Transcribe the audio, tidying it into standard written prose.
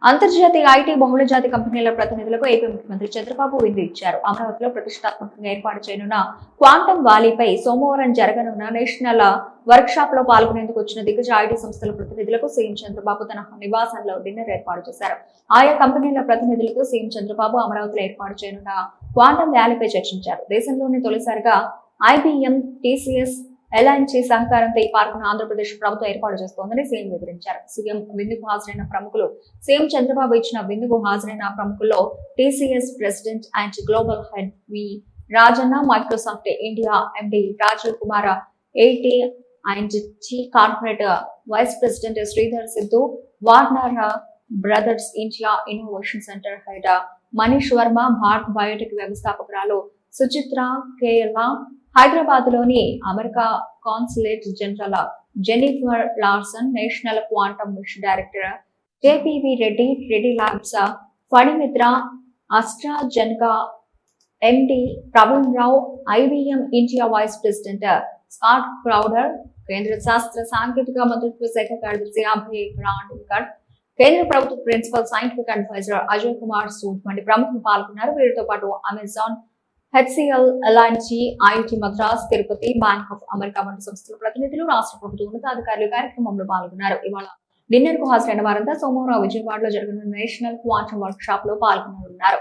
అంతర్జాతీయ ఐటీ బహుళజాతి కంపెనీల ప్రతినిధులకు ఏపీ ముఖ్యమంత్రి చంద్రబాబు విందు ఇచ్చారు. అమరావతిలో ప్రతిష్టాత్మకంగా ఏర్పాటు చేయనున్న క్వాంటమ్ వ్యాలీపై సోమవారం జరగనున్న నేషనల్ వర్క్ షాప్ లో పాల్గొనేందుకు వచ్చిన దిగ్గజ ఐటీ సంస్థల ప్రతినిధులకు సీఎం చంద్రబాబు తన నివాసంలో డిన్నర్ ఏర్పాటు చేశారు. ఆయా కంపెనీల ప్రతినిధులతో సీఎం చంద్రబాబు అమరావతిలో ఏర్పాటు చేయనున్న క్వాంటమ్ వ్యాలీపై చర్చించారు. దేశంలోనే తొలిసారిగా ఐబీఎం, టీసీఎస్, ఎల్ఐన్సీ సహకారంతో ఈ పార్కును ఆంధ్రప్రదేశ్ ప్రభుత్వం ఏర్పాటు చేస్తోందని సీఎం వివరించారు. సీఎం విందుకు హాజరైన ప్రముఖులు సీఎం చంద్రబాబు ఇచ్చిన విందుకు హాజరైన ప్రముఖుల్లో TCS president and global head V Rajanna, Microsoft India MD Rajeev Kumar, AT and T corporate vice president Sridhar Siddhu, Warner Brothers India innovation centre head Manish Varma, Bharat Biotech వ్యవస్థాపకురాలు సుచిత్ర కేఎల్, హైదరాబాద్ లోని America consulate general Jennifer Larson, national quantum mission director JPV Reddy, Reddy labs Phanimitra, AstraZeneca MD Praveen Rao, IBM India vice president Scott Crowder, కేంద్ర శాస్త్ర సాంకేతిక మంత్రిత్వ శాఖ కార్యదర్శి అభయ్ గ్రాండ్కర్, కేంద్ర ప్రభుత్వ principal scientific adviser Ajay Kumar Sood వంటి ప్రముఖులు పాల్గొన్నారు. వీరితో పాటు Amazon, HCL, LIC, IIT Madras, Tirupati, bank of America వంటి సంస్థల ప్రతినిధులు, రాష్ట్ర ప్రభుత్వ ఉన్నతాధికారులు కార్యక్రమంలో పాల్గొన్నారు. ఇవాళ డిన్నర్ కు హాజరైన వారంతా సోమవారం విజయవాడలో జరగనున్న నేషనల్ క్వాంటమ్ వర్క్ షాప్ లో పాల్గొననున్నారు.